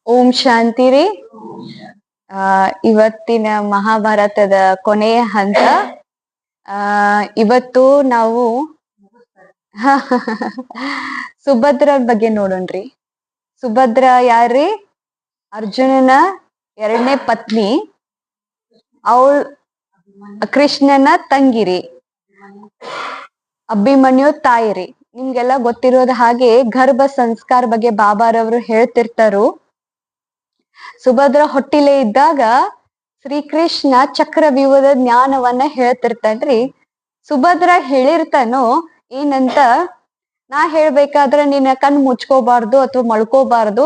ಓಂ ಶಾಂತಿ ರೀ. ಇವತ್ತಿನ ಮಹಾಭಾರತದ ಕೊನೆಯ ಹಂತ. ಇವತ್ತು ನಾವು ಸುಭದ್ರ ಬಗ್ಗೆ ನೋಡೋಣ್ರಿ. ಸುಭದ್ರ ಯಾರ್ರಿ? ಅರ್ಜುನನ ಎರಡನೇ ಪತ್ನಿ. ಅವಳು ಕೃಷ್ಣನ ತಂಗಿರಿ, ಅಭಿಮನ್ಯು ತಾಯಿರಿ. ನಿಮ್ಗೆಲ್ಲ ಗೊತ್ತಿರೋದ ಹಾಗೆ ಗರ್ಭ ಸಂಸ್ಕಾರ ಬಗ್ಗೆ ಬಾಬಾರವರು ಹೇಳ್ತಿರ್ತಾರು. ಸುಭದ್ರ ಹೊಟ್ಟಿಲೆ ಇದ್ದಾಗ ಶ್ರೀಕೃಷ್ಣ ಚಕ್ರವ್ಯೂಹದ ಜ್ಞಾನವನ್ನ ಹೇಳ್ತಿರ್ತಾನ್ರಿ. ಸುಭದ್ರ ಹೇಳಿರ್ತಾನೋ ಏನಂತ, ನಾ ಹೇಳ್ಬೇಕಾದ್ರೆ ನಿನ್ನ ಕಣ್ ಮುಚ್ಕೋಬಾರ್ದು ಅಥವಾ ಮಳ್ಕೋಬಾರ್ದು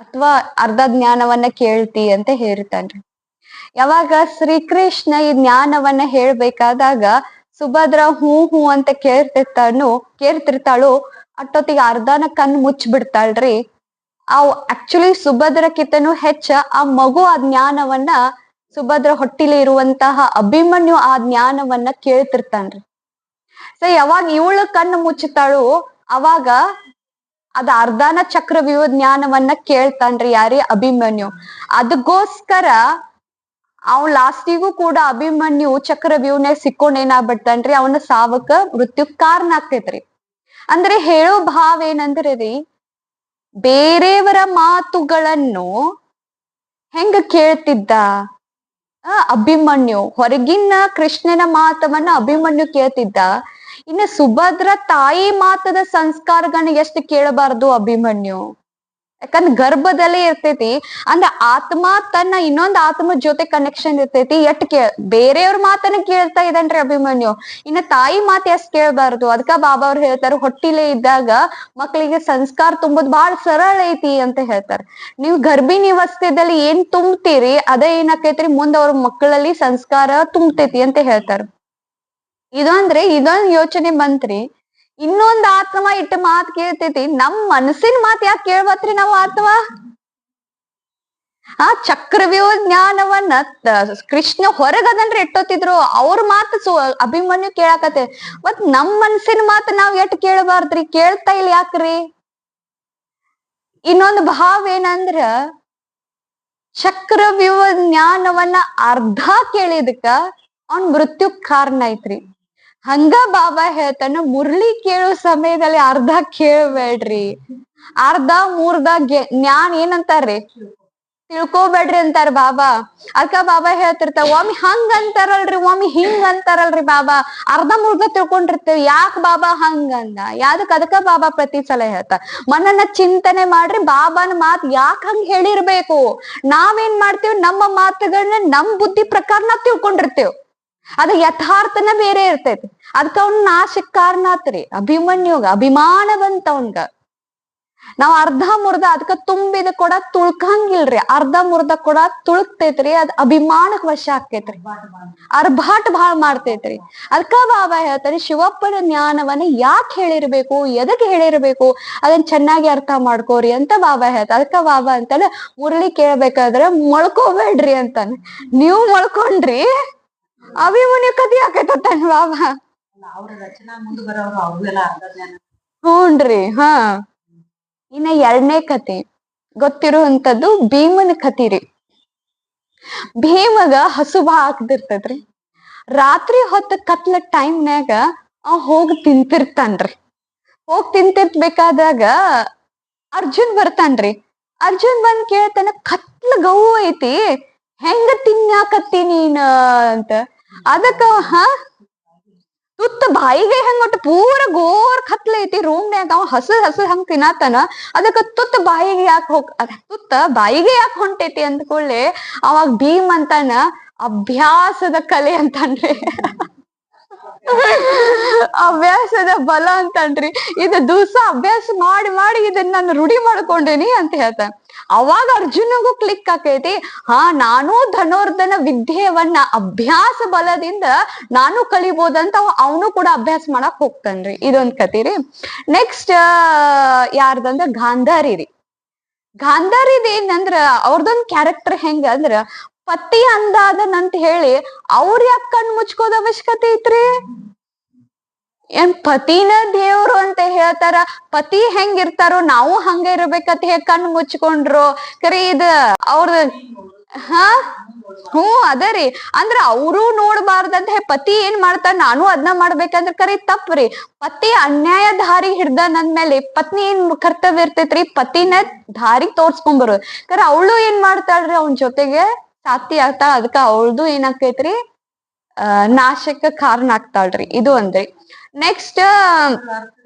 ಅಥವಾ ಅರ್ಧ ಜ್ಞಾನವನ್ನ ಕೇಳ್ತಿ ಅಂತ ಹೇಳಿರ್ತಾನ್ರಿ. ಯಾವಾಗ ಶ್ರೀಕೃಷ್ಣ ಈ ಜ್ಞಾನವನ್ನ ಹೇಳ್ಬೇಕಾದಾಗ ಸುಭದ್ರ ಹೂ ಹೂ ಅಂತ ಕೇಳ್ತಿರ್ತಾಳು. ಅಷ್ಟೊತ್ತಿಗೆ ಅರ್ಧನ ಕಣ್ ಮುಚ್ಚ ಬಿಡ್ತಾಳ್ರಿ. ಆಕ್ಚುಲಿ ಸುಭದ್ರಕ್ಕಿಂತನೂ ಹೆಚ್ಚ ಆ ಮಗು ಆ ಜ್ಞಾನವನ್ನ, ಸುಭದ್ರ ಹೊಟ್ಟಿಲಿ ಇರುವಂತಹ ಅಭಿಮನ್ಯು ಆ ಜ್ಞಾನವನ್ನ ಕೇಳ್ತಿರ್ತಾನ್ರಿ. ಸೊ ಯಾವಾಗ ಇವಳು ಕಣ್ಣು ಮುಚ್ಚುತ್ತಾಳು ಅವಾಗ ಅದ ಅರ್ಧನ ಚಕ್ರವ್ಯೂಹ ಜ್ಞಾನವನ್ನ ಕೇಳ್ತಾನ್ರಿ. ಯಾರಿ? ಅಭಿಮನ್ಯು. ಅದಕ್ಕೋಸ್ಕರ ಅವ್ ಲಾಸ್ಟಿಗೂ ಕೂಡ ಅಭಿಮನ್ಯು ಚಕ್ರವ್ಯೂಹನ್ಯಾಗ ಸಿಕ್ಕೊಂಡ್ ಏನಾಗ್ಬಿಡ್ತಾನ್ರಿ, ಅವನ ಸಾವಕ ಮೃತ್ಯು ಕಾರಣ ಆಗ್ತೈತ್ರಿ. ಅಂದ್ರೆ ಹೇಳೋ ಭಾವ ಏನಂದ್ರೆ ರೀ, ಬೇರೆಯವರ ಮಾತುಗಳನ್ನು ಹೆಂಗ ಕೇಳ್ತಿದ್ದ ಅಭಿಮನ್ಯು, ಹೊರಗಿನ ಕೃಷ್ಣನ ಮಾತವನ್ನ ಅಭಿಮನ್ಯು ಕೇಳ್ತಿದ್ದ. ಇನ್ನು ಸುಭದ್ರ ತಾಯಿ ಮಾತದ ಸಂಸ್ಕಾರಗಳನ್ನ ಎಷ್ಟು ಕೇಳಬಾರ್ದು ಅಭಿಮನ್ಯು. ಯಾಕಂದ್ರೆ ಗರ್ಭದಲ್ಲೇ ಇರ್ತೈತಿ. ಅಂದ್ರೆ ಆತ್ಮ ತನ್ನ ಇನ್ನೊಂದು ಆತ್ಮ ಜೊತೆ ಕನೆಕ್ಷನ್ ಇರ್ತೈತಿ. ಬೇರೆಯವ್ರ ಮಾತನ್ನ ಕೇಳ್ತಾ ಇದ್ದಾನ್ರಿ ಅಭಿಮನ್ಯು. ಇನ್ನ ತಾಯಿ ಮಾತು ಎಷ್ಟ್ ಕೇಳ್ಬಾರ್ದು. ಅದಕ್ಕ ಬಾಬಾ ಅವ್ರು ಹೇಳ್ತಾರ, ಹೊಟ್ಟಿಲೆ ಇದ್ದಾಗ ಮಕ್ಕಳಿಗೆ ಸಂಸ್ಕಾರ ತುಂಬೋದು ಬಹಳ ಸರಳ ಐತಿ ಅಂತ ಹೇಳ್ತಾರ. ನೀವು ಗರ್ಭಿಣಿ ಅವಸ್ಥೆದಲ್ಲಿ ಏನ್ ತುಂಬ್ತೀರಿ ಅದೇ ಏನಾಕೈತ್ರಿ ಮುಂದ್ ಅವ್ರ ಮಕ್ಕಳಲ್ಲಿ ಸಂಸ್ಕಾರ ತುಂಬತೈತಿ ಅಂತ ಹೇಳ್ತಾರ. ಇದೊಂದ್ ಯೋಚನೆ ಬಂತ್ರಿ. ಇನ್ನೊಂದ್ ಆತ್ಮ ಇಟ್ಟ ಮಾತ್ ಕೇಳ್ತೈತಿ, ನಮ್ ಮನಸ್ಸಿನ ಮಾತ್ ಯಾಕೆ ಕೇಳ್ಬತ್ರಿ ನಾವು ಆತ್ಮ? ಚಕ್ರವ್ಯೂಹ ಜ್ಞಾನವನ್ನ ಕೃಷ್ಣ ಹೊರಗದನ್ರಿ ಇಟ್ಟೋತಿದ್ರು. ಅವ್ರ ಮಾತು ಅಭಿಮನ್ಯು ಕೇಳಾಕತ್ತೆ. ಮತ್ ನಮ್ ಮನಸ್ಸಿನ ಮಾತು ನಾವ್ ಎಷ್ಟ್ ಕೇಳಬಾರ್ದ್ರಿ? ಕೇಳ್ತಾ ಇಲ್ಲ ಯಾಕ್ರಿ? ಇನ್ನೊಂದು ಭಾವ ಏನಂದ್ರ, ಚಕ್ರವ್ಯೂಹ ಜ್ಞಾನವನ್ನ ಅರ್ಧ ಕೇಳಿದಕ್ಕ ಅವ್ನ್ ಮೃತ್ಯು ಕಾರಣ ಐತ್ರಿ. ಹಂಗ ಬಾಬಾ ಹೇಳ್ತಾನ, ಮುರಳಿ ಕೇಳೋ ಸಮಯದಲ್ಲಿ ಅರ್ಧ ಕೇಳಬೇಡ್ರಿ, ಅರ್ಧ ಮೂರ್ಧ ಜ್ಞಾನ ಏನಂತಾರ್ರಿ, ತಿಳ್ಕೊಬೇಡ್ರಿ ಅಂತಾರ ಬಾಬಾ. ಅದಕ್ಕ ಬಾಬಾ ಹೇಳ್ತಿರ್ತಾರ, ಒಮ್ಮೆ ಹಂಗ ಅಂತಾರಲ್ರಿ, ಒಮ್ಮೆ ಹಿಂಗ ಅಂತಾರಲ್ರಿ ಬಾಬಾ, ಅರ್ಧ ಮೂರ್ಧ ತಿಳ್ಕೊಂಡಿರ್ತೇವಿ. ಯಾಕ ಬಾಬಾ ಹಂಗಂದ? ಅದಕ್ಕ ಬಾಬಾ ಪ್ರತಿ ಸಲ ಹೇಳ್ತಾರ, ಮನನ್ನ ಚಿಂತನೆ ಮಾಡ್ರಿ, ಬಾಬಾನ ಮಾತ್ ಯಾಕ ಹಂಗ ಹೇಳಿರ್ಬೇಕು. ನಾವೇನ್ ಮಾಡ್ತೇವಿ, ನಮ್ಮ ಮಾತುಗಳನ್ನ ನಮ್ ಬುದ್ಧಿ ಪ್ರಕಾರ ನಾವ್ ತಿಳ್ಕೊಂಡಿರ್ತೇವ್. ಅದ ಯಥಾರ್ಥನ ಬೇರೆ ಇರ್ತೈತಿ. ಅದಕ್ಕ ಅವ್ನ ನಾಶಕ್ ಕಾರಣ ಆತ್ರಿ. ಅಭಿಮನ್ಯುಗ ಅಭಿಮಾನ ಬಂತ ಅವನ್ಗ. ನಾವ್ ಅರ್ಧ ಮುರ್ಧ ಅದಕ್ಕ ತುಂಬಿದ ಕೊಡ ತುಳ್ಕಂಗಿಲ್ರಿ. ಅರ್ಧ ಮುರ್ಧ ಕೊಡ ತುಳುಕ್ತೈತ್ರಿ, ಅದ್ ಅಭಿಮಾನಕ್ ವಶ ಆಕೈತ್ರಿ, ಅರ್ಭಾಟ್ ಭಾಳ ಮಾಡ್ತೈತ್ರಿ. ಅದಕ್ಕ ಬಾಬಾ ಹೇಳ್ತಾನೆ, ಶಿವಪ್ಪನ ಜ್ಞಾನವನ್ನ ಯಾಕೆ ಹೇಳಿರ್ಬೇಕು, ಎದಕ್ ಹೇಳಿರ್ಬೇಕು, ಅದನ್ನ ಚೆನ್ನಾಗಿ ಅರ್ಥ ಮಾಡ್ಕೋರಿ ಅಂತ ಬಾಬಾ ಹೇಳ್ತಾರ. ಅದಕ್ಕ ಬಾಬಾ ಅಂತಾನೆ, ಮುರಳಿ ಕೇಳ್ಬೇಕಾದ್ರೆ ಮಳ್ಕೋಬೇಡ್ರಿ ಅಂತಾನೆ. ನೀವು ಮಳ್ಕೊಂಡ್ರಿ ಅಭಿಮನ್ಯು ಕದಿ ಆಕೈತಾನ ಬಾಬಾ. ಹ್ಞೂನ್ರಿ. ಇನ್ನ ಎರಡನೇ ಕತೆ ಗೊತ್ತಿರುವಂತದ್ದು ಭೀಮನ ಕತಿರಿ. ಭೀಮಗ ಹಸು ಬಾ ಆಗ್ತಿರ್ತೈತ್ರಿ. ರಾತ್ರಿ ಹೊತ್ತ ಕತ್ಲ ಟೈಮ್ನ್ಯಾಗ ಹೋಗಿ ತಿಂತಿರ್ತಾನ್ರಿ. ತಿಂತಿರ್ಬೇಕಾದಾಗ ಅರ್ಜುನ್ ಬರ್ತಾನ್ರಿ. ಅರ್ಜುನ್ ಬಂದ್ ಕೇಳ್ತಾನ, ಕತ್ಲ ಗೌ ಐತಿ, ಹೆಂಗ ತಿನ್ನಾಕತ್ತಿ ನೀನ ಅಂತ. ಅದಕ್ಕ ತುತ್ತ ಬಾಯಿಗೆ ಹೆಂಗೊಟ್ಟು ಪೂರ ಗೋರ್ ಕತ್ಲ ಐತಿ ರೂಮ್ನ್ಯಾಗ, ಅವ ಹಸು ಹಂಗ ತಿನ್ನತಾನ. ಅದಕ್ಕ ತುತ್ತ ಬಾಯಿಗೆ ಯಾಕೆ ಹೊಂಟೈತಿ ಅಂದ್ಕೊಳ್ಳಿ ಅವಾಗ ಭೀಮ್ ಅಂತಾನ, ಅಭ್ಯಾಸದ ಕಲೆ ಅಂತಾನ್ರಿ. ಅಭ್ಯಾಸದ ಬಲ ಅಂತನ್ರಿ. ಇದು ದಿವಸ ಅಭ್ಯಾಸ ಮಾಡಿ ಮಾಡಿ ಇದನ್ನ ನಾನು ರೂಢಿ ಮಾಡ್ಕೊಂಡೇನಿ ಅಂತ ಹೇಳ್ತಾನ. ಅವಾಗ ಅರ್ಜುನಗೂ ಕ್ಲಿಕ್ ಆಕೈತಿ, ನಾನು ಧನುರ್ಧನ ವಿದ್ಯೆಯನ್ನ ಅಭ್ಯಾಸ ಬಲದಿಂದ ನಾನು ಕಲಿಬೋದಂತ ಅವನು ಕೂಡ ಅಭ್ಯಾಸ ಮಾಡಕ್ ಹೋಗ್ತಾನ್ರಿ. ಇದೊಂದ್ ಕತಿ ರೀ. ನೆಕ್ಸ್ಟ್ ಯಾರ್ದಂದ್ರ ಗಾಂಧಾರಿ ರೀ. ಗಾಂಧಾರಿದ ಏನಂದ್ರ ಅವ್ರದೊಂದ್ ಕ್ಯಾರೆಕ್ಟರ್ ಹೆಂಗ ಅಂದ್ರ, ಪತಿ ಅಂದಾದನಂತ ಹೇಳಿ ಅವ್ರ ಯಾಕೆ ಕಣ್ ಮುಚ್ಕೋದ ಅವಶ್ಯಕತೆ ಐತ್ರಿ? ಏನ್ ಪತಿನ ದೇವ್ರು ಅಂತ ಹೇಳ್ತಾರ. ಪತಿ ಹೆಂಗಿರ್ತಾರೋ ನಾವು ಹಂಗ ಇರ್ಬೇಕಂತ ಹೇಳಿ ಕಣ್ಣು ಮುಚ್ಕೊಂಡ್ರು. ಕರೆ ಇದ ಅವ್ರ ಹಾ ಅದರಿ ಅಂದ್ರ ಅವರು ನೋಡ್ಬಾರ್ದಂತ ಹೇಳಿ ಪತಿ ಏನ್ ಮಾಡ್ತಾರ ನಾನು ಅದನ್ನ ಮಾಡ್ಬೇಕಂದ್ರ ಕರೆ ತಪ್ಪ್ರಿ. ಪತಿ ಅನ್ಯಾಯ ದಾರಿ ಹಿಡ್ದ ನಂದ್ಮೇಲೆ ಪತ್ನಿ ಏನ್ ಕರ್ತವ್ಯ ಇರ್ತೈತ್ರಿ, ಪತಿನ ದಾರಿಗೆ ತೋರ್ಸ್ಕೊಂಬರು. ಕರೆ ಅವಳು ಏನ್ ಮಾಡ್ತಾಳ್ರಿ ಅವನ್ ಜೊತೆಗೆ ಸಾತಿ ಆಗ್ತಾಳ. ಅದಕ್ಕ ಅವಳ್ದು ಏನಾಕೈತ್ರಿ ನಾಶಕ್ಕ ಕಾರಣ ಆಗ್ತಾಳ್ರಿ. ಇದು ಅಂದ್ರಿ. ನೆಕ್ಸ್ಟ್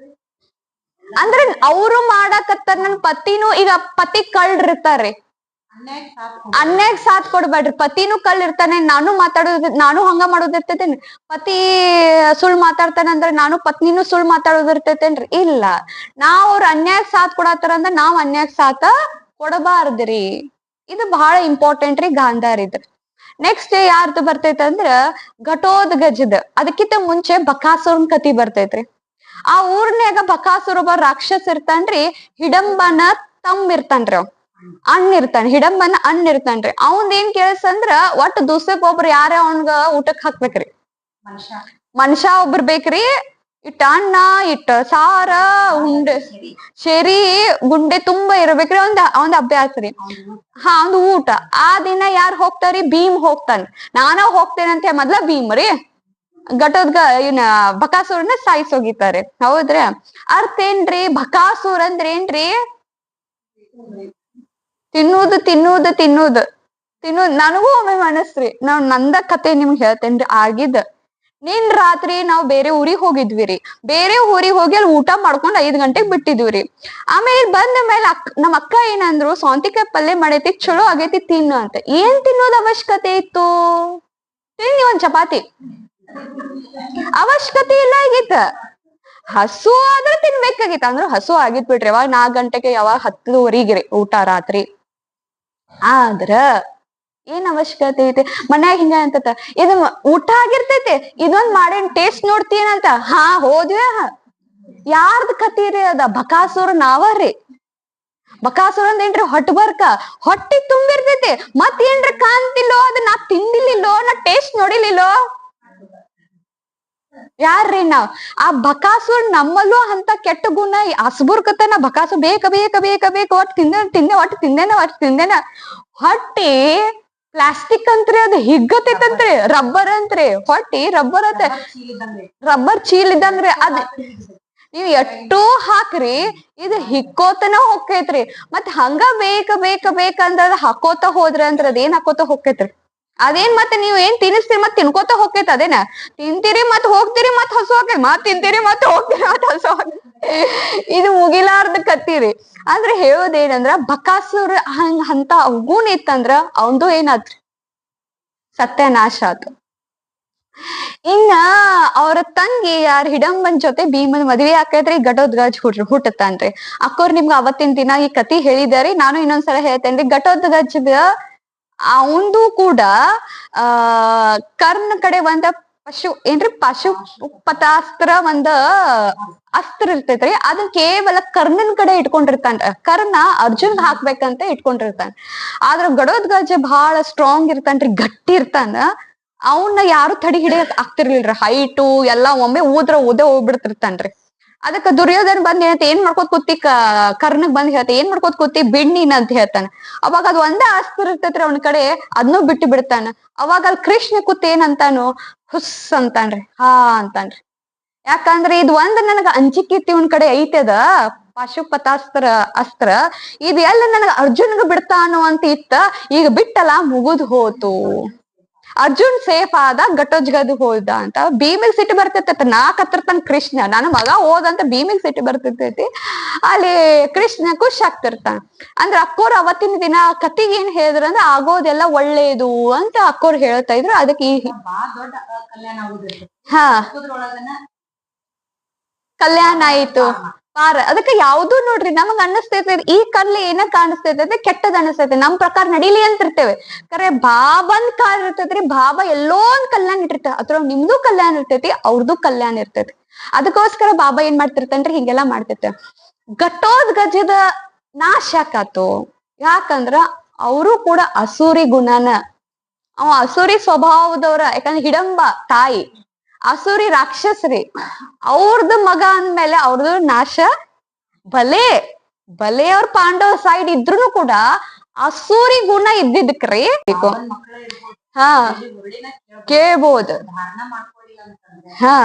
ಅಂದ್ರ ಅವ್ರು ಮಾಡಾಕತ್ತಾರ ನನ್ ಪತಿನೂ. ಈಗ ಪತಿ ಕಳ್ಳಿರ್ತಾರ್ರಿ, ಅನ್ಯಾಯಕ್ ಸಾಥ್ ಕೊಡ್ಬೇಡ್ರಿ. ಪತಿನೂ ಕಳ್ಳಿರ್ತಾನೆ, ನಾನು ಹಂಗ ಮಾಡೋದಿರ್ತೈತೇನ್ರಿ. ಪತಿ ಸುಳ್ಳು ಮಾತಾಡ್ತಾನಂದ್ರ ನಾನು ಪತ್ನಿನೂ ಸುಳ್ಳು ಮಾತಾಡೋದಿರ್ತೈತೇನ್ರಿ? ಇಲ್ಲ. ನಾವ್ ಅವ್ರ ಅನ್ಯಾಯಕ್ ಸಾಥ್ ಕೊಡತ್ತಾರ ಅಂದ್ರ ನಾವ್ ಅನ್ಯಾಯಕ್ ಸಾಥ ಕೊಡಬಾರ್ದ್ರಿ. ಇದು ಬಹಳ ಇಂಪಾರ್ಟೆಂಟ್ ರೀ ಗಾಂಧಾರಿದ್. ನೆಕ್ಸ್ಟ್ ಯಾರ್ದು ಬರ್ತೈತಿ ಅಂದ್ರ ಘಟೋದ್ಗಜದ. ಅದಕ್ಕಿಂತ ಮುಂಚೆ ಬಕಾಸುರನ್ ಕತಿ ಬರ್ತೈತ್ರಿ. ಆ ಊರ್ನ್ಯಾಗ ಬಕಾಸುರ ಒಬ್ಬ ರಾಕ್ಷಸ ಇರ್ತಾನ್ರಿ. ಹಿಡಂಬನ ತಮ್ಮ ಇರ್ತಾನ್ರಿ, ಅವ್ ಅಣ್ಣ ಇರ್ತಾನ. ಹಿಡಂಬನ ಅಣ್ಣ ಇರ್ತಾನ್ರಿ. ಅವಂದ್ ಏನ್ ಕೆಲ್ಸ ಅಂದ್ರ ಒಟ್ಟ ದಿವ್ಸಕ್ ಒಬ್ರು ಯಾರ ಅವನ್ಗ ಊಟಕ್ ಹಾಕ್ಬೇಕ್ರಿ. ಮನುಷ್ಯ ಒಬ್ರು ಬೇಕ್ರಿ. ಇಟ್ಟ ಅನ್ನ, ಇಟ್ಟ ಸಾರ, ಉಂಡೆ ಶರಿ ಗುಂಡೆ ತುಂಬಾ ಇರ್ಬೇಕ್ರಿ. ಒಂದ್ ಅಭ್ಯಾಸ ರೀ. ಒಂದು ಊಟ. ಆ ದಿನ ಯಾರ್ ಹೋಗ್ತಾರಿ? ಭೀಮ್ ಹೋಗ್ತಾನ. ನಾನ ಹೋಗ್ತೇನಂತ ಮೊದ್ಲ ಭೀಮ್ ರೀ ಇವ್ನ ಬಕಾಸುರನ ಸಾಯಿಸೋಗಿತಾರೆ. ಹೌದ್ರಿ? ಅರ್ಥ ಏನ್ರಿ? ಬಕಾಸುರ ಅಂದ್ರ ಏನ್ರಿ? ತಿನ್ನುವುದು ತಿನ್ನುವುದು ತಿನ್ನುವುದು ತಿನ್ನುವುದು. ನನಗೂ ಒಮ್ಮೆ ಮನಸ್ರಿ, ನಂದ ಕತೆ ನಿಮ್ಗೆ ಹೇಳ್ತೇನ್ರಿ ಆಗಿದ್. ರಾತ್ರಿ ನಾವ್ ಬೇರೆ ಊರಿಗ್ ಹೋಗಿದ್ವಿ. ಬೇರೆ ಊರಿಗ್ ಹೋಗಿ ಅಲ್ಲಿ ಊಟ ಮಾಡ್ಕೊಂಡ್ 5 ಗಂಟೆಗ್ ಬಿಟ್ಟಿದ್ವಿ. ಆಮೇಲೆ ಬಂದ ಮೇಲೆ ನಮ್ ಅಕ್ಕ ಏನಂದ್ರು, ಸೌಂತಿಕಾಯಿ ಪಲ್ಯ ಮಾಡೈತಿ, ಚಲೋ ಆಗೈತಿ, ತಿನ್ನು ಅಂತ. ಏನ್ ತಿನ್ನೋದ್ ಅವಶ್ಯಕತೆ ಇತ್ತು? ತಿನ್ನಿ ಒಂದ್ ಚಪಾತಿ. ಅವಶ್ಯಕತೆ ಇಲ್ಲ ಆಗಿತ್ತ. ಹಸು ಆದ್ರೆ ತಿನ್ಬೇಕಾಗಿತ್ತ. ಅಂದ್ರ ಹಸು ಆಗಿತ್ ಬಿಟ್ರಿ. ಯಾವಾಗ 4 ಗಂಟೆಗೆ, ಯಾವಾಗ 10:15 ಊಟ ರಾತ್ರಿ. ಆದ್ರ ಏನ್ ಅವಶ್ಯಕತೆ ಐತಿ? ಮನ್ಯಾಗ ಹಿಂಗ ಅಂತ ಇದು ಊಟ ಆಗಿರ್ತೈತಿ, ಇದೊಂದ್ ಮಾಡೇನ್ ಟೇಸ್ಟ್ ನೋಡ್ತೀನಂತ ಹೋದ್ವಿ. ಯಾರ್ದ ಕತೀರಿ ಅದ? ಬಕಾಸುರ ನಾವರಿ. ಬಕಾಸುರ ಏನ್ರಿ? ಹೊಟ್ಟಿ ತುಂಬಿರ್ತೈತಿ. ಮತ್ ಏನ್ರಿ ಕಾಣ್ತಿಲ್ಲೋ, ಅದ ನಾ ತಿಂದಿಲ್ಲಿಲ್ಲೋ, ನಾ ಟೇಸ್ಟ್ ನೋಡಿಲಿಲ್ಲೋ. ಯಾರ್ರಿ ನಾವ್? ಆ ಬಕಾಸುರ್ ನಮ್ಮಲ್ಲೂ ಅಂತ ಕೆಟ್ಟ ಗುಣ ಹಸ್ಬುರ್ಕತನ. ಬಕಾಸು ಬೇಕ ಬೇಕ ಬೇಕ ಬೇಕು, ಒಟ್ಟು ತಿಂದೇನ. ಹೊಟ್ಟಿ ಪ್ಲಾಸ್ಟಿಕ್ ಅಂತ್ರಿ, ಅದು ಹಿಗ್ಗತೈತಂತ್ರಿ. ರಬ್ಬರ್ ಅಂತ್ರಿ. ಹೊಟ್ಟಿ ರಬ್ಬರ್ ರಬ್ಬರ್ ಚೀಲ್ ಇದ್ದಂಗ್ರಿ. ಅದ್ ನೀವ್ ಎಷ್ಟೋ ಹಾಕ್ರಿ, ಇದು ಹಿಕ್ಕೋತನ ಹೊಕ್ಕೈತ್ರಿ. ಮತ್ ಹಂಗ ಬೇಕಂದ್ರ ಹಾಕೋತ ಹೋದ್ರ ಅಂದ್ರ ಅದೇನ್ ಹಾಕೋತ ಹೊಕ್ಕೈತ್ರಿ? ಅದೇನ್ ಮತ್ತೆ ನೀವ್ ಏನ್ ತಿನ್ನಿಸ್ತೀರಿ ಮತ್ ತಿನ್ಕೋತ ಹೋಗ್ತೈತಿ. ಅದೇನ ತಿಂತೀರಿ ಮತ್ ಹೋಗ್ತೀರಿ, ಮತ್ ಹಸು ಹಾಕಿ ಮತ್ ತಿಂತೀರಿ, ಮತ್ ಹೋಗ್ತೀರಿ, ಮತ್ ಹಸು ಹಾಕಿ. ಇದು ಮುಗಿಲಾರ್ದ ಕತ್ತೀರಿ. ಅಂದ್ರೆ ಹೇಳೋದೇನಂದ್ರ ಬಕಾಸುರ ಅಂತ ಅವಗುನ್ ಇತ್ತಂದ್ರ ಅವಂದು ಏನಾತ್ರಿ? ಸತ್ಯನಾಶ ಆತು. ಇನ್ನ ಅವ್ರ ತಂಗಿ ಯಾರ್ ಹಿಡಂಬನ್ ಜೊತೆ ಭೀಮನ್ ಮದ್ವೆ ಆಕೈತ್ರಿ. ಘಟೋದ್ಗಜ್ ಹುಟ್ಟತಾನ್ರಿ. ಅಕ್ಕೋರ್ ನಿಮ್ಗ ಅವತ್ತಿನ ದಿನ ಈ ಕತಿ ಹೇಳಿದಾರಿ. ನಾನು ಇನ್ನೊಂದ್ಸಲ ಹೇಳ್ತೇನ್ರಿ. ಘಟೋದ್ಗಜ್ಗ ಅವಂದು ಕೂಡ ಕರ್ಣ ಕಡೆ ಒಂದ ಪಶುಪತಾಸ್ತ್ರ ಒಂದ ಅಸ್ತ್ರ ಇರ್ತೈತ್ರಿ. ಅದನ್ನ ಕೇವಲ ಕರ್ಣನ್ ಕಡೆ ಇಟ್ಕೊಂಡಿರ್ತಾನ. ಕರ್ಣ ಅರ್ಜುನ್ ಹಾಕ್ಬೇಕಂತ ಇಟ್ಕೊಂಡಿರ್ತಾನ. ಆದ್ರ ಘಟೋದ್ಗಜ ಬಹಳ ಸ್ಟ್ರಾಂಗ್ ಇರ್ತಾನ್ರಿ, ಗಟ್ಟಿ ಇರ್ತಾನ. ಅವನ್ನ ಯಾರು ತಡಿ ಹಿಡಿಯಕ್ ಆಗ್ತಿರ್ಲಿಲ್ರಿ. ಹೈಟು ಎಲ್ಲಾ ಒಮ್ಮೆ ಊದೇ ಹೋಗ್ಬಿಡ್ತಿರ್ತಾನ್ರಿ. ಅದಕ್ಕ ದುರ್ಯೋಧನ ಬಂದ್ ಏನ್ ಮಾಡ್ಕೋತ್ ಕೂತಿ? ಕರ್ಣಗ್ ಬಂದ್ ಹೇಳ್ತ, ಏನ್ ಮಾಡ್ಕೋತ್ ಕೂತಿ? ಬಿಡ್ನೀನ್ ಅಂತ ಹೇಳ್ತಾನ. ಅವಾಗ ಅದ್ ಒಂದ ಅಸ್ತ್ರ ಇರ್ತೈತ್ರಿ ಅವನ ಕಡೆ, ಅದನ್ನೂ ಬಿಟ್ಟು ಬಿಡ್ತಾನ. ಅವಾಗ ಅಲ್ಲಿ ಕೃಷ್ಣ ಕೂತ್ ಏನಂತಾನು? ಹುಸ್ ಅಂತಾನ್ರಿ. ಅಂತಾನ್ರಿ. ಯಾಕಂದ್ರೆ ಇದು ಒಂದ್ ನನಗ ಅಂಜಿಕಿತ್ತಿ ಇವನ್ ಕಡೆ ಐತದ ಪಾಶುಪತಾಸ್ತ್ರ ಅಸ್ತ್ರ. ಇದು ಎಲ್ಲ ನನಗ ಅರ್ಜುನ್ಗ ಬಿಡ್ತಾನೋ ಅಂತ ಇತ್ತ. ಈಗ ಬಿಟ್ಟಲ್ಲ, ಮುಗುದ್ ಹೋತು. ಅರ್ಜುನ್ ಸೇಫ್ ಆದ, ಘಟೋದ್ಗಜ ಹೋದ ಅಂತ ಭೀಮಿಗ್ ಸಿಟ್ಟು ಬರ್ತೈತಿ. ನಾಕತ್ತಿರ್ತಾನ ಕೃಷ್ಣ, ನನ್ನ ಮಗ ಹೋದಂತ ಭೀಮಿಗ್ ಸಿಟ್ಟು ಬರ್ತೈತಿ. ಅಲ್ಲಿ ಕೃಷ್ಣ ಖುಷ್ ಆಗ್ತಿರ್ತಾನ. ಅಂದ್ರ ಅಕ್ಕೋರ್ ಅವತ್ತಿನ ದಿನ ಕತಿಗ್ ಏನ್ ಹೇಳಿದ್ರ ಅಂದ್ರ ಆಗೋದೆಲ್ಲ ಒಳ್ಳೇದು ಅಂತ ಅಕ್ಕೋರ್ ಹೇಳ್ತಾ ಇದ್ರು. ಅದಕ್ಕೆ ಕಲ್ಯಾಣ ಆಯ್ತು ಅದಕ್ಕೆ ಯಾವ್ದು ನೋಡ್ರಿ ನಮಗ್ ಅನ್ನಿಸ್ತೈತಿ ಈ ಕಲ್ಲಿ ಏನ ಕಾಣಿಸ್ತೈತಿ ಕೆಟ್ಟದ್ ಅನಿಸ್ತೈತಿ. ನಮ್ ಪ್ರಕಾರ ನಡೀಲಿ ಅಂತಿರ್ತೇವೆ. ಕರೆ ಬಾಬಂದ್ ಕಾಲ್ ಇರ್ತೈತ್ರಿ. ಬಾಬಾ ಎಲ್ಲೋ ಒಂದ್ ಕಲ್ಯಾಣ ಇಟ್ಟಿರ್ತ. ಅದ್ರ ನಿಮ್ದು ಕಲ್ಯಾಣ ಇರ್ತೈತಿ, ಅವ್ರದ್ದು ಕಲ್ಯಾಣ ಇರ್ತೈತಿ. ಅದಕ್ಕೋಸ್ಕರ ಬಾಬಾ ಏನ್ ಮಾಡ್ತಿರ್ತನ್ರಿ? ಹಿಂಗೆಲ್ಲಾ ಮಾಡ್ತೈತೆ. ಘಟೋದ್ಗಜದ ನಾಶ ಯಾಕಾತು? ಯಾಕಂದ್ರ ಅವರು ಕೂಡ ಅಸೂರಿ ಗುಣನ, ಅವ ಅಸೂರಿ ಸ್ವಭಾವದವ್ರ. ಯಾಕಂದ್ರೆ ಹಿಡಂಬ ತಾಯಿ ಅಸುರಿ ರಾಕ್ಷಸ್ರಿ, ಅವ್ರದ್ದು ಮಗ ಅಂದ್ಮೇಲೆ ಅವ್ರದ್ದು ನಾಶ. ಭಲೆ ಭಲೆ ಅವ್ರ ಪಾಂಡವ ಸೈಡ್ ಇದ್ರು ಕೂಡ ಅಸೂರಿ ಗುಣ ಇದ್ದಿದ್ದಕ್ರಿ ಹಾ ಕೇಳ್ಬೋದು. ಹಾ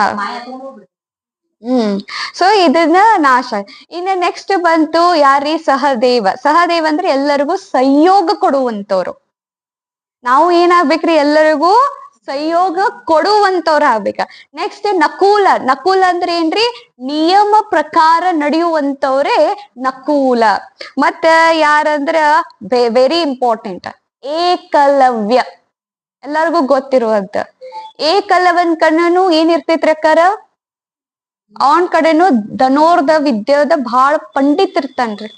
ಸೊ ಇದನ್ನ ನಾಶ. ಇನ್ನ ನೆಕ್ಸ್ಟ್ ಬಂತು ಯಾರೀ? ಸಹದೇವ. ಸಹದೇವ ಅಂದ್ರೆ ಎಲ್ಲರಿಗೂ ಸಂಯೋಗ ಕೊಡುವಂತವ್ರು. ನಾವು ಏನಾಗ್ಬೇಕ್ರಿ? ಎಲ್ಲರಿಗೂ ಸಂಯೋಗ ಕೊಡುವಂತವ್ರ ಆಗ್ಬೇಕ. ನೆಕ್ಸ್ಟ್ ನಕುಲ. ನಕುಲ ಅಂದ್ರೆ ಏನ್ರಿ? ನಿಯಮ ಪ್ರಕಾರ ನಡೆಯುವಂತವ್ರೆ ನಕುಲ. ಮತ್ತ ಯಾರಂದ್ರ ವೆರಿ ಇಂಪಾರ್ಟೆಂಟ್ ಏಕಲವ್ಯ. ಎಲ್ಲರಿಗೂ ಗೊತ್ತಿರುವಂತ ಏಕಲವ್ಯನ್ ಕಣ್ಣನು ಏನಿರ್ತೈತ್ರಿ ಅಕ್ಕಾರ? ಅವನ್ ಕಡೆನು ಧನೋರ್ಧ ವಿದ್ಯದ ಬಹಳ ಪಂಡಿತ್ ಇರ್ತಾನ್ರಿ.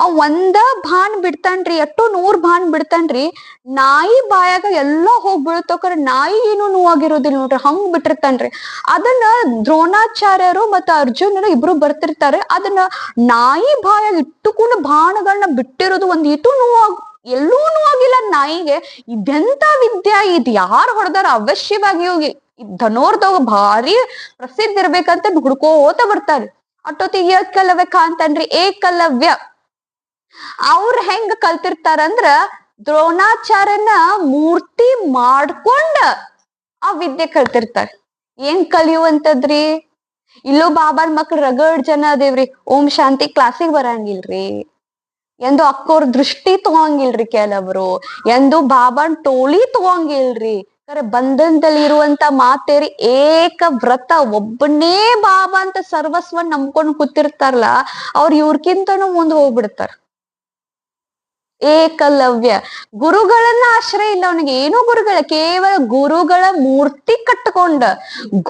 ಅವ್ ಒಂದ ಬಾಣ್ ಬಿಡ್ತಾನ್ರಿ, ಎಷ್ಟೋ 100 ಬಾಣ್ ಬಿಡ್ತಾನ್ರಿ. ನಾಯಿ ಬಾಯಾಗ ಎಲ್ಲಾ ಹೋಗ್ ಬೀಳ್ತೋಕರ ನಾಯಿ ಏನು ನೋವಾಗಿರೋದಿಲ್ಲ ನೋಡ್ರಿ, ಹಂಗ್ ಬಿಟ್ಟಿರ್ತಾನ್ರಿ. ಅದನ್ನ ದ್ರೋಣಾಚಾರ್ಯರು ಮತ್ತ ಅರ್ಜುನರು ಇಬ್ರು ಬರ್ತಿರ್ತಾರೆ. ಅದನ್ನ ನಾಯಿ ಬಾಯಾಗ ಇಟ್ಟುಕೊಂಡು ಬಾಣಗಳನ್ನ ಬಿಟ್ಟಿರೋದು ಒಂದ್ ಇಟು ಎಲ್ಲೂ ನೋವಾಗಿಲ್ಲ ನಾಯಿಗೆ. ಇದೆಂತ ವಿದ್ಯಾ, ಇದ್ ಯಾರು ಹೊಡೆದಾರ? ಅವಶ್ಯವಾಗಿ ಹೋಗಿ ಧನೋರ್ದವ ಭಾರಿ ಪ್ರಸಿದ್ಧ ಇರ್ಬೇಕಂತ ಹುಡ್ಕೋತ ಬರ್ತಾರ. ಅಷ್ಟೊತ್ತಿಗೆ ಏಕಲವ್ಯ ಕಾಂತನ್ರಿ. ಏಕಲವ್ಯ ಅವ್ರ ಹೆಂಗ ಕಲ್ತಿರ್ತಾರಂದ್ರ ದ್ರೋಣಾಚಾರ್ಯನ ಮೂರ್ತಿ ಮಾಡ್ಕೊಂಡ ಆ ವಿದ್ಯೆ ಕಲ್ತಿರ್ತಾರ. ಏನ್ ಕಲಿಯುವಂತದ್ರಿ? ಇಲ್ಲೂ ಬಾಬಾನ್ ಮಕ್ಳು ರಗಡ್ ಜನ ಅದೇವ್ರಿ. ಓಂ ಶಾಂತಿ ಕ್ಲಾಸಿಗೆ ಬರಂಗಿಲ್ರಿ, ಎಂದು ಅಕ್ಕೋರ್ ದೃಷ್ಟಿ ತಗೋಂಗಿಲ್ರಿ, ಕೆಲವ್ರು ಎಂದು ಬಾಬಾನ್ ಟೋಳಿ ತಗೋಂಗಿಲ್ರಿ. ಬಂಧನದಲ್ಲಿ ಇರುವಂತ ಮಾತೇರಿ ಏಕ ವ್ರತ ಒಬ್ಬನೇ ಬಾಬಾ ಅಂತ ಸರ್ವಸ್ವ ನಂಬ್ಕೊಂಡ್ ಕೂತಿರ್ತಾರಲ್ಲ, ಅವ್ರ ಇವ್ರಕ್ಕಿಂತನೂ ಮುಂದ್ ಹೋಗ್ಬಿಡ್ತಾರ. ಏಕಲವ್ಯ ಗುರುಗಳನ್ನ ಆಶ್ರಯ ಇಲ್ಲ ಅವನಿಗೆ, ಏನು ಗುರುಗಳ, ಕೇವಲ ಗುರುಗಳ ಮೂರ್ತಿ ಕಟ್ಕೊಂಡ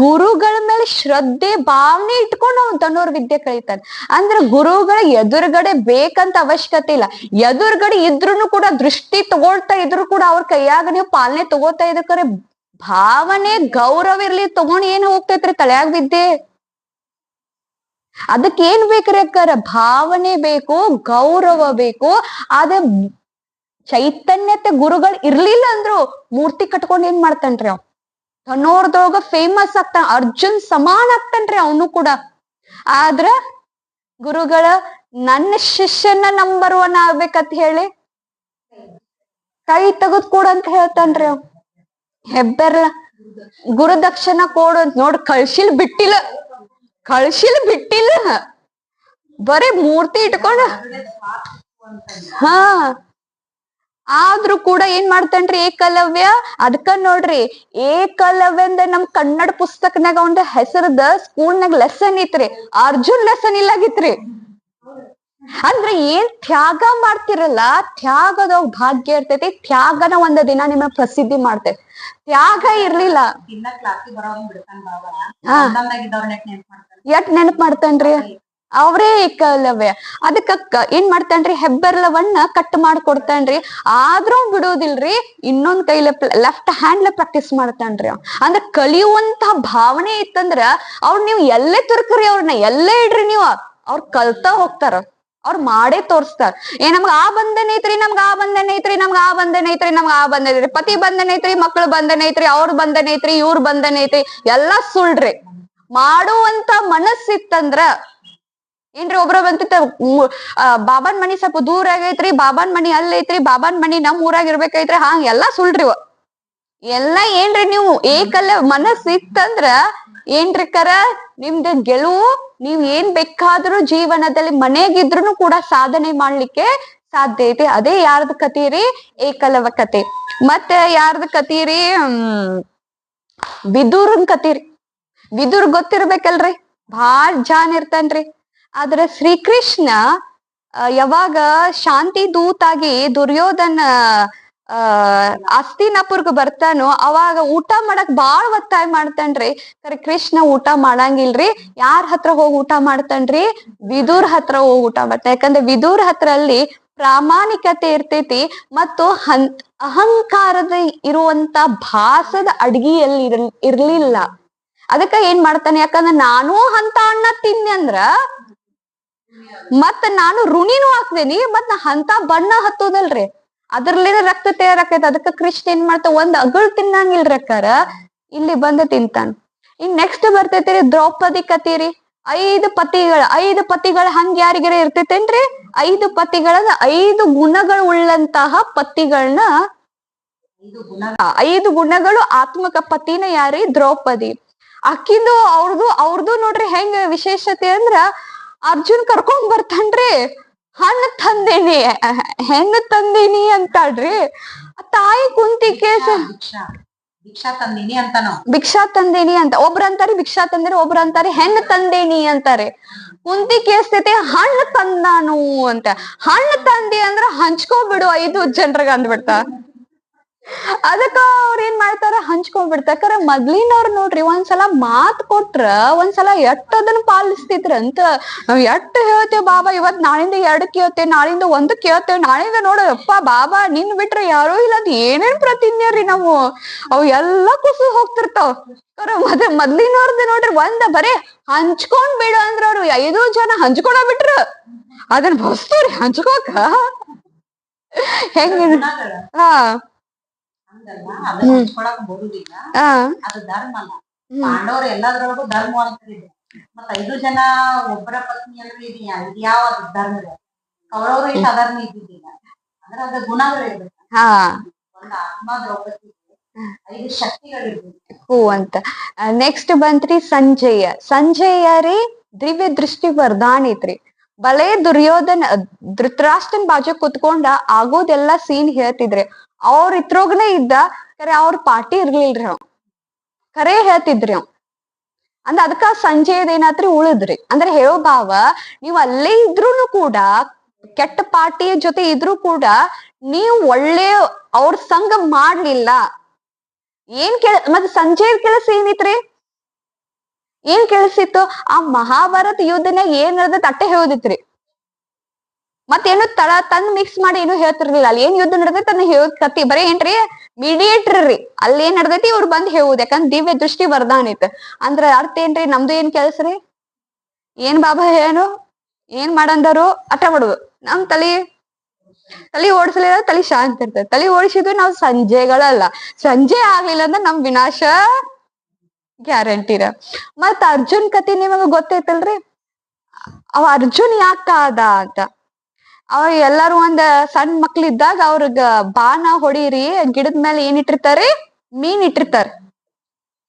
ಗುರುಗಳ ಮೇಲೆ ಶ್ರದ್ಧೆ ಭಾವನೆ ಇಟ್ಕೊಂಡು ಅವ್ನು ಧನುರ್ ವಿದ್ಯೆ ಕಲಿತಾನೆ. ಅಂದ್ರೆ ಗುರುಗಳ ಎದುರುಗಡೆ ಬೇಕಂತ ಅವಶ್ಯಕತೆ ಇಲ್ಲ. ಎದುರುಗಡೆ ಇದ್ರುನು ಕೂಡ ದೃಷ್ಟಿ ತಗೊಳ್ತಾ ಇದ್ರು ಕೂಡ ಅವ್ರ ಕೈಯಾಗ ನೀವು ಪಾಲನೆ ತಗೋತಾ ಇದ್ದಕ್ರೆ ಭಾವನೆ ಗೌರವ ಇರ್ಲಿ ತಗೊಂಡ್ ಏನ್ ಹೋಗ್ತೈತ್ರಿ ತಲೆಯಾಗ ವಿದ್ಯೆ. ಅದಕ್ಕೆ ಏನ್ ಬೇಕ್ರಿ ಅಕ್ಕಾರ? ಭಾವನೆ ಬೇಕು, ಗೌರವ ಬೇಕು. ಆದ ಚೈತನ್ಯತೆ ಗುರುಗಳು ಇರ್ಲಿಲ್ಲ ಅಂದ್ರು ಮೂರ್ತಿ ಕಟ್ಕೊಂಡ್ ಏನ್ ಮಾಡ್ತಾನ್ರಿ ಅವ್? ಧನೋರ್ದೊಳಗ ಫೇಮಸ್ ಆಗ್ತಾನ, ಅರ್ಜುನ್ ಸಮಾನ ಆಗ್ತಾನ್ರಿ ಅವನು ಕೂಡ. ಆದ್ರ ಗುರುಗಳ ನನ್ನ ಶಿಷ್ಯನ ನಂಬರ್ 1 ಆಗ್ಬೇಕಂತ ಹೇಳಿ ಕೈ ತೆಗೆದ್ ಕೊಡ ಅಂತ ಹೇಳ್ತಾನ್ರಿ ಅವ್. ಹೆಬ್ಬೆರ್ಲ ಗುರುದಕ್ಷಿಣ ಕೊಡು ನೋಡ್. ಕಳ್ಸಿಲ್ ಬಿಟ್ಟಿಲ್ಲ, ಬರೀ ಮೂರ್ತಿ ಇಟ್ಕೊಂಡ. ಹಾ ಆದ್ರೂ ಕೂಡ ಏನ್ ಮಾಡ್ತಾನ್ರಿ ಏಕಲವ್ಯ? ಅದಕ್ಕ ನೋಡ್ರಿ, ಏಕಲವ್ಯ ಅಂದ್ರ ನಮ್ ಕನ್ನಡ ಪುಸ್ತಕನಾಗ ಒಂದ್ ಹೆಸರದ ಸ್ಕೂಲ್ನಾಗ ಲೆಸನ್ ಐತ್ರಿ, ಅರ್ಜುನ್ ಲೆಸನ್ ಇಲ್ಲಾಗಿತ್ರಿ. ಅಂದ್ರೆ ಏನ್ ತ್ಯಾಗ ಮಾಡ್ತಿರಲ್ಲ, ತ್ಯಾಗದ ಭಾಗ್ಯ ಇರ್ತೈತಿ. ತ್ಯಾಗನ ಒಂದ ದಿನ ನಿಮ್ಮನ್ನ ಪ್ರಸಿದ್ಧಿ ಮಾಡ್ತೇವೆ. ತ್ಯಾಗ ಇರ್ಲಿಲ್ಲ ಎಟ್ ನೆನಪ್ ಮಾಡ್ತಾನ್ರಿ ಅವ್ರೇ ಏಕಲವ್ಯ. ಅದಕ್ಕ ಏನ್ ಮಾಡ್ತಾನ್ರಿ? ಹೆಬ್ಬೆರ್ಲವನ್ನ ಕಟ್ ಮಾಡ್ಕೊಡ್ತಾನ್ರಿ. ಆದ್ರೂ ಬಿಡುವುದಿಲ್ರಿ, ಇನ್ನೊಂದ್ ಕೈಲ ಲೆಫ್ಟ್ ಹ್ಯಾಂಡ್ಲ ಪ್ರಾಕ್ಟೀಸ್ ಮಾಡ್ತಾನ್ರಿ. ಅಂದ್ರ ಕಲಿಯುವಂತ ಭಾವನೆ ಇತ್ತಂದ್ರ ಅವ್ರ ನೀವ್ ಎಲ್ಲೇ ತುರ್ಕ್ರಿ, ಅವ್ರನ್ನ ಎಲ್ಲೇ ಇಡ್ರಿ ನೀವು, ಅವ್ರ ಕಲ್ತಾ ಹೋಗ್ತಾರ, ಅವ್ರ ಮಾಡೇ ತೋರ್ಸ್ತಾರ. ನಮ್ಗ ಆ ಬಂಧನ ಐತ್ರಿ, ನಮ್ಗ ಆ ಬಂಧನ ಐತ್ರಿ, ನಮ್ಗ ಆ ಬಂಧನ ಐತ್ರಿ, ನಮ್ಗ ಆ ಬಂಧನ ಐತ್ರಿ, ಪತಿ ಬಂಧನ ಐತ್ರಿ, ಮಕ್ಳ ಬಂಧನ ಐತ್ರಿ, ಅವ್ರ ಬಂಧನ ಐತ್ರಿ, ಇವ್ರ ಬಂಧನ ಐತ್ರಿ, ಎಲ್ಲಾ ಸುಳ್ರಿ. ಮಾಡುವಂತ ಮನಸ್ಸಿತ್ತಂದ್ರ ಏನ್ರಿ? ಒಬ್ರ ಬಂತಿತ್ತ ಬಾಬಾನ್ ಮನಿ ಸ್ವಲ್ಪ ದೂರ ಆಗೈತ್ರಿ, ಬಾಬಾನ್ ಮನಿ ಅಲ್ಲೈತ್ರಿ, ಬಾಬಾನ್ ಮನಿ ನಮ್ ಊರಾಗ ಇರ್ಬೇಕೈತ್ರಿ, ಹಾಂಗ ಎಲ್ಲಾ ಸುಳ್ರಿ. ಎಲ್ಲಾ ಏನ್ರಿ? ನೀವು ಏಕಲ್ಲ ಮನಸ್ಸು ಇತ್ತಂದ್ರ ಏನ್ರಿ ಕರ ನಿಮ್ದ ಗೆಲುವು. ನೀವ್ ಏನ್ ಬೇಕಾದ್ರೂ ಜೀವನದಲ್ಲಿ ಮನೆಗಿದ್ರು ಕೂಡ ಸಾಧನೆ ಮಾಡ್ಲಿಕ್ಕೆ ಸಾಧ್ಯ ಐತಿ. ಅದೇ ಯಾರ್ದ ಕತಿ ರೀ? ಏಕಲವ್ಯ ಕತೆ. ಮತ್ತೆ ಯಾರ್ದ ಕತಿ ರೀ? ವಿದುರನ್ ಕತಿರಿ. ವಿದುರ್ ಗೊತ್ತಿರ್ಬೇಕಲ್ರಿ, ಭಾಳ ಜಾನ್ ಇರ್ತಾನ್ರಿ. ಆದ್ರೆ ಶ್ರೀಕೃಷ್ಣ ಯಾವಾಗ ಶಾಂತಿ ದೂತಾಗಿ ದುರ್ಯೋಧನ ಹಸ್ತಿನಾಪುರ್ಗ ಬರ್ತಾನೋ ಅವಾಗ ಊಟ ಮಾಡಕ್ ಬಾಳ್ ಒತ್ತಾಯ ಮಾಡ್ತಾನ್ರಿ. ಖರೆ ಕೃಷ್ಣ ಊಟ ಮಾಡಂಗಿಲ್ರಿ. ಯಾರ್ ಹತ್ರ ಹೋಗಿ ಊಟ ಮಾಡ್ತಾನ್ರಿ? ವಿದುರ್ ಹತ್ರ ಹೋಗಿ ಊಟ ಮಾಡ್ತಾನ. ಯಾಕಂದ್ರೆ ವಿದುರ್ ಹತ್ರ ಅಲ್ಲಿ ಪ್ರಾಮಾಣಿಕತೆ ಇರ್ತೈತಿ ಮತ್ತು ಅಹಂಕಾರದ ಇರುವಂತ ಭಾಸದ ಅಡ್ಗಿಯಲ್ಲಿ ಇರ್ಲಿಲ್ಲ. ಅದಕ್ಕ ಏನ್ ಮಾಡ್ತಾನೆ? ಯಾಕಂದ್ರ ನಾನು ಅಂತ ಅಣ್ಣ ತಿನ್ನಿ ಅಂದ್ರ ಮತ್ ನಾನು ಋಣಿನೂ ಹಾಕ್ತೇನಿ, ಮತ್ ನಾ ಅಂತ ಬಣ್ಣ ಹತ್ತೋದಲ್ರಿ, ಅದ್ರಲ್ಲಿನ ರಕ್ತ ತಯಾರಾಕೈತಿ. ಅದಕ್ಕ ಕೃಷ್ಣ ಏನ್ ಮಾಡ್ತಾ? ಒಂದ್ ಅಗಳ್ ತಿನ್ನಂಗಿಲ್ರಿ ಅಕ್ಕಾರ, ಇಲ್ಲಿ ಬಂದ ತಿಂತಾನ. ಇನ್ ನೆಕ್ಸ್ಟ್ ಬರ್ತೈತಿರಿ ದ್ರೌಪದಿ ಕತೀರಿ. 5 ಪತಿಗಳ ಹಂಗ ಯಾರಿಗಾರ ಇರ್ತೈತೇನ್ರಿ? 5 ಪತಿಗಳ 5 ಗುಣಗಳು ಉಳ್ಳಂತಹ ಪತಿಗಳನ್ನ 5 ಗುಣಗಳು ಆತ್ಮಕ ಪತಿನ ಯಾರಿ? ದ್ರೌಪದಿ. ಅಕ್ಕಿಂದು ಅವ್ರದು ನೋಡ್ರಿ ಹೆಂಗ ವಿಶೇಷತೆ ಅಂದ್ರ ಅರ್ಜುನ್ ಕರ್ಕೊಂಡ್ ಬರ್ತಾನ್ರಿ, ಹಣ್ಣು ತಂದೇನಿ ಹೆಣ್ಣು ತಂದೇನಿ ಅಂತಾಳ್ರಿ. ತಾಯಿ ಕುಂತಿ ಕೇಸ ಭಿಕ್ಷಾ ತಂದೇನಿ ಅಂತ ಒಬ್ರ ಅಂತಾರಿ, ಭಿಕ್ಷಾ ತಂದೇನಿ ಒಬ್ರ ಅಂತಾರಿ ಹೆಣ್ಣು ತಂದೇನಿ ಅಂತಾರೆ. ಕುಂತಿ ಕೇಸ್ತೈತಿ ಹಣ್ಣು ತಂದಾನು ಅಂತ. ಹಣ್ಣು ತಂದಿ ಅಂದ್ರ ಹಂಚ್ಕೊಬಿಡು 5 ಜನರಿಗೆ ಅಂದ್ಬಿಡ್ತಾ. ಅದಕ್ಕ ಅವ್ರ ಏನ್ ಮಾಡ್ತಾರ, ಹಂಚ್ಕೊಂಡ್ಬಿಡ್ತಾರ. ಮೊದ್ಲಿನವ್ರ ನೋಡ್ರಿ ಒಂದ್ಸಲ ಮಾತ್ ಕೊಟ್ರ ಒಂದ್ಸಲ ಎಟ್ಟ ಅದನ್ನ ಪಾಲಿಸ್ತಿದ್ರಂತ. ನಾವ್ ಎಟ್ಟ ಹೇಳ್ತೇವ್ ಬಾಬಾ, ಇವತ್ ನಾಳಿಂದ 2 ಕೇಳ್ತೇವ್, ನಾಳಿಂದ 1 ಕೇಳ್ತೇವ್, ನಾಳಿಂದ ನೋಡ ಅಪ್ಪ ಬಾಬಾ ನಿನ್ ಬಿಟ್ರೆ ಯಾರು ಇಲ್ಲ ಅದ್ ಏನೇನ್ ಪ್ರತಿಜ್ಞೆ ನಾವು ಅವ್ ಎಲ್ಲಾ ಕುಸು ಹೋಗ್ತಿರ್ತಾವ್. ಮೊದ್ಲಿನವ್ರದ್ದು ನೋಡ್ರಿ ಬರೀ ಹಂಚ್ಕೊಂಡ್ ಬಿಡು ಅಂದ್ರ ಅವ್ರು 5 ಜನ ಹಂಚ್ಕೊಂಡ ಬಿಟ್ರ ಅದನ್ನ ಬಸ್ತವ್ರಿ ಹಂಚ್ಕೋಕ. ಹೆಂಗ ಹಾ ಬರುದಿಲ್ಲ, ಅದು ಧರ್ಮ ಅಲ್ಲ. ಪಾಂಡವರು ಎಲ್ಲದ್ರೊಳಗೂ ಧರ್ಮ ಅಂತಿದ್ರು. ಮತ್ತ 5 ಜನ ಒಬ್ಬರ ಪತ್ನಿ ಅಂದ್ರೆ ಇದು ಯಾವ ಧರ್ಮ ಇದೆ? ಕೌರವರು ಇಷ್ಟು ಅಧರ್ಮ ಇದ್ದಿದ್ದಿಲ್ಲ. ಅಂದ್ರೆ ಅದ ಗುಣಗಳು ಇರ್ಬೇಕು. ಒಂದು ಆತ್ಮ ದ್ರೌಪದಿ 5 ಶಕ್ತಿಗಳಿರ್ಬೇಕು ಅಂತ. ನೆಕ್ಸ್ಟ್ ಬಂತ್ರಿ ಸಂಜಯ ರೀ ದಿವ್ಯ ದೃಷ್ಟಿ ವರದಾನ ಐತ್ರಿ. ಬಲೆ ಧೃತರಾಷ್ಟ್ರನ್ ಬಾಜು ಕುತ್ಕೊಂಡ ಆಗೋದೆಲ್ಲಾ ಸೀನ್ ಹೇಳ್ತಿದ್ರಿ. ಅವ್ರ ಇತ್ರೋಗನೆ ಇದ್ದ ಕರೆ ಅವ್ರ ಪಾರ್ಟಿ ಇರ್ಲಿಲ್ರಿ. ಅವ್ ಕರೆ ಹೇಳ್ತಿದ್ರಿ ಅವ್ ಅಂದ್ರ ಅದಕ್ಕ ಸಂಜೆಯದ ಏನಾತ್ರಿ ಉಳಿದ್ರಿ. ಅಂದ್ರೆ ಹೇಳೋ ಭಾವ, ನೀವ್ ಅಲ್ಲೇ ಇದ್ರೂನು ಕೂಡ ಕೆಟ್ಟ ಪಾರ್ಟಿಯ ಜೊತೆ ಇದ್ರು ಕೂಡ ನೀವು ಒಳ್ಳೆ ಅವ್ರ ಸಂಘ ಮಾಡ್ಲಿಲ್ಲ. ಮತ್ ಸಂಜೆಯ ಕೆಲಸ ಏನಿತ್ರಿ? ಏನ್ ಕೆಲಸಿತ್ತು? ಆ ಮಹಾಭಾರತ ಯುದ್ಧನ್ಯಾಗ ಏನ್ ನಡೆದೈತಿ ಅಟ್ಟೆ ಹೇಳುದಿತ್ರಿ. ಮತ್ತೇನು ತಂದ್ ಮಿಕ್ಸ್ ಮಾಡಿ ಏನು ಹೇಳ್ತಿರ್ಲಿಲ್ಲ. ಅಲ್ಲಿ ಏನ್ ಯುದ್ಧ ನಡೆದೈತಿ ಅದನ್ನ ಹೇಳೋದ್ ಕತಿ ಬರೀ ಏನ್ರಿ ಮೀಡಿಯೇಟರ್ ರೀ. ಅಲ್ಲಿ ಏನ್ ನಡೆದೈತಿ ಇವ್ರು ಬಂದ್ ಹೇಳುದ್. ಯಾಕಂದ್ರ ದಿವ್ಯ ದೃಷ್ಟಿ ವರದಾನ ಐತೆ ಅಂದ್ರ ಅರ್ಥ ಏನ್ರಿ? ನಮ್ದು ಏನ್ ಕೆಲ್ಸ್ರಿ? ಏನ್ ಬಾಬಾ ಏನು ಏನ್ ಮಾಡಂದರು ಅಟ ಮಾಡುದು. ನಮ್ ತಲಿ ಓಡಿಸ್ಲಿಲ್ಲ ತಲಿ ಶಾಂತಿ ಇರ್ತದೆ. ತಲಿ ಓಡಿಸಿದ್ವಿ ನಾವ್ ಸಂಜೆಗಳಲ್ಲ. ಸಂಜೆ ಆಗ್ಲಿಲ್ಲ ಅಂದ್ರೆ ನಮ್ ವಿನಾಶ ಗ್ಯಾರಂಟಿರ. ಮತ್ ಅರ್ಜುನ್ ಕತಿ ನಿಮಗ ಗೊತ್ತೈತಲ್ರಿ? ಅವ ಅರ್ಜುನ್ ಯಾಕ ಆದ ಅಂತ. ಅವ ಎಲ್ಲಾರು ಒಂದ್ ಸಣ್ಣ ಮಕ್ಳಿದ್ದಾಗ ಅವ್ರಗ ಬಾಣ ಹೊಡೀರಿ ಗಿಡದ ಮೇಲೆ ಏನ್ ಇಟ್ಟಿರ್ತಾರಿ? ಮೀನ್ ಇಟ್ಟಿರ್ತಾರ.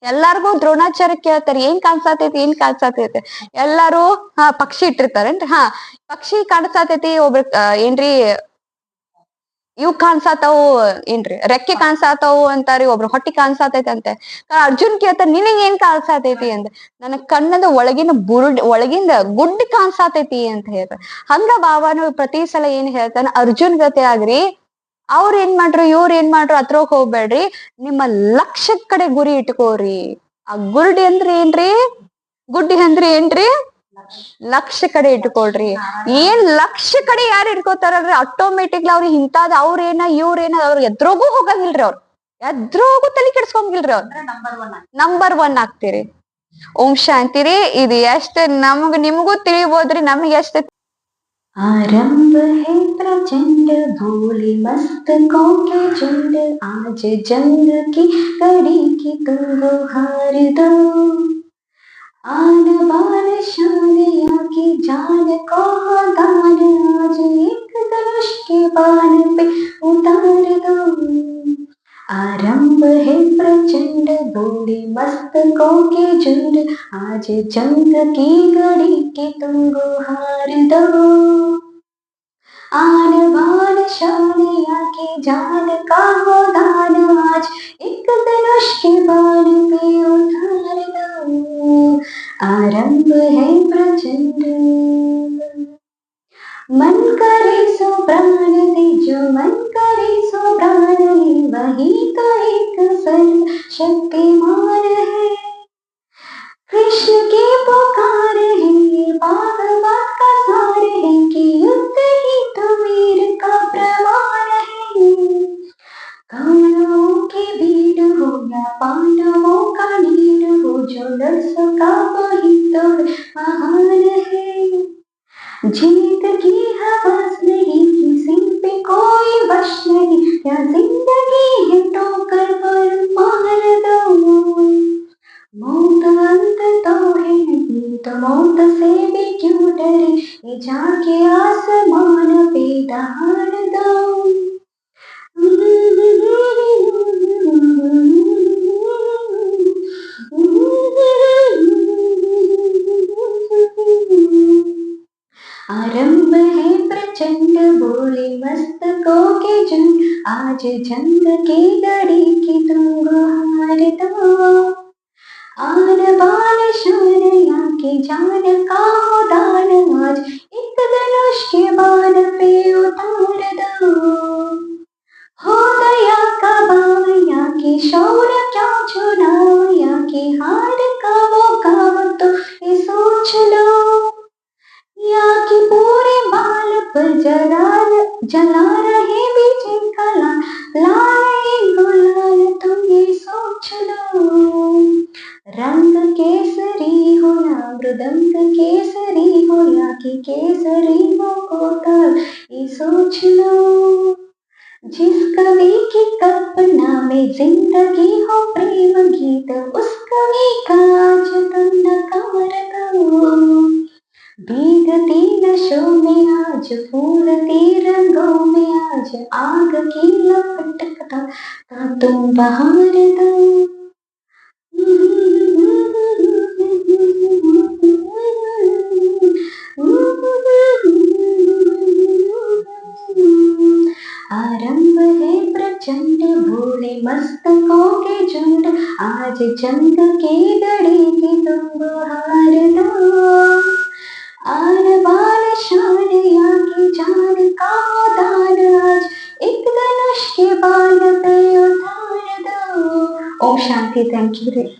ಎಲ್ಲಾರ್ಗು ದ್ರೋಣಾಚಾರ್ಯ ಕೇಳ್ತಾರ ಏನ್ ಕಾಣ್ಸಾತೈತಿ ಎಲ್ಲಾರು ಪಕ್ಷಿ ಇಟ್ಟಿರ್ತಾರೇನ್ರಿ. ಪಕ್ಷಿ ಕಾಣ್ಸಾತೈತಿ. ಏನ್ರಿ ಇವ್ ಕಾಣ್ಸಾತಾವು ಏನ್ರಿ ರೆಕ್ಕೆ ಕಾಣ್ಸಾತಾವು ಅಂತಾರಿ. ಒಬ್ರು ಹೊಟ್ಟಿ ಕಾಣ್ಸಾತೈತಿ ಅಂತೆ. ಅರ್ಜುನ್ ಕೇಳ್ತಾರ ನಿನಗ್ ಏನ್ ಕಾಣ್ಸಾತೈತಿ ಅಂತ. ನನ್ನ ಕಣ್ಣದ ಒಳಗಿಂದ ಗುಡ್ಡಿ ಕಾಣ್ಸಾತೈತಿ ಅಂತ ಹೇಳ್ತಾರ. ಹಂಗ ಬಾಬಾನು ಪ್ರತಿ ಸಲ ಏನ್ ಹೇಳ್ತಾನ, ಅರ್ಜುನ್ ಗತೆ ಆಗ್ರಿ. ಅವ್ರ ಏನ್ ಮಾಡ್ರು ಇವ್ರ ಏನ್ ಮಾಡ್ರು ಅತ್ರೋಗ್ ಹೋಗ್ಬೇಡ್ರಿ, ನಿಮ್ಮ ಲಕ್ಷ್ಯದ ಕಡೆ ಗುರಿ ಇಟ್ಕೋರಿ. ಆ ಗುರುಡಿ ಅಂದ್ರೆ ಏನ್ರಿ? ಗುಡ್ಡಿ ಅಂದ್ರೆ ಏನ್ರಿ? ಲಕ್ಷ್ಯ ಕಡೆ ಇಟ್ಕೊಳ್ರಿ. ಏನ್ ಲಕ್ಷ್ಯ ಕಡೆ ಯಾರು ಇಟ್ಕೋತಾರಲ್ರಿ ಆಟೋಮೆಟಿಕ್ಲಿ ಅವ್ರಿಗೆ ಇಂತಾದ ಅವ್ರೇನ ಇವ್ರೇನ ಅವ್ರ ಎದ್ರೋಗೂ ಹೋಗಂಗಿಲ್ರಿ. ಅವ್ರ ಎದ್ರೋಗೂ ತಲೆ ಕೆಡ್ಸ್ಕೊಂಗಿಲ್ರಿ. ಅವ್ರ ನಂಬರ್ 1 ಆಗ್ತೀರಿ. ಓಂ ಶಾಂತಿರಿ. ಇದು ಎಷ್ಟ್ ನಿಮಗೂ ತಿಳಿಬೋದ್ರಿ, ನಮ್ಗೆ ಎಷ್ಟ್ आरंभ है प्रचंड भोले मस्तकों के झुंड, आज जंग की कड़ी की तुम गुहार दो। आन बान शान की जान को दान, आज एक धनुष के बाण पे उतार दो। आरंभ है प्रचंड भोले मस्तकों के झुंड, आज जंग की घड़ी के तुम गुहार दो। आन बान शान की जान का हो दान, आज एक धनुष के बाण पे उतार दो। आरंभ है प्रचंड। मन करे सो प्राण दे, जो मन करे सो प्राण ले, वही तो एक सर्व शक्तिमान है। कृष्ण की पुकार है, भागवत का सार है, कि युद्ध ही तो वीर का प्रमाण है। कौरवों की भीड़ हो या पांडवों का नीड़ हो, जो लड़ सका वही तो महान है। जीत की हवस नहीं, किसी पे कोई वश नहीं, या जिंदगी है ठोकर पर मार दो। मौत के झुंड, आज जंग की घड़ी की तुम गुहार दो। आन बान शान या की जान का हो दान, आज एक धनुष के बाण पे उतार दो। हो दया का भाव या की शौर्य क्या चुनाव, या की हार का वो गाव तो ये सोच लो। या कि पूरे बाल पर जला रहे विजय का लाल गुलाल, तुम ये सोच लो। रंग केसरी हो या मृदंग केसरी हो, या कि केसरी हो कोतल, ये सोच लो। जिस कवि की कल्पना में जिंदगी हो प्रेम गीत, उस कवि का आज तुम नकार दो। भीगती नशों में आज फूलती रंगों में, आज आग की लपट का तुम बहार दो। आरंभ है प्रचंड भोले मस्तकों के झुंड, आज जंग की घड़ी की तुम गुहार दो। आन बान शान या की जान का दान, आज एक धनुष के बाण पे उतार दो। ओम शांति। Thank you.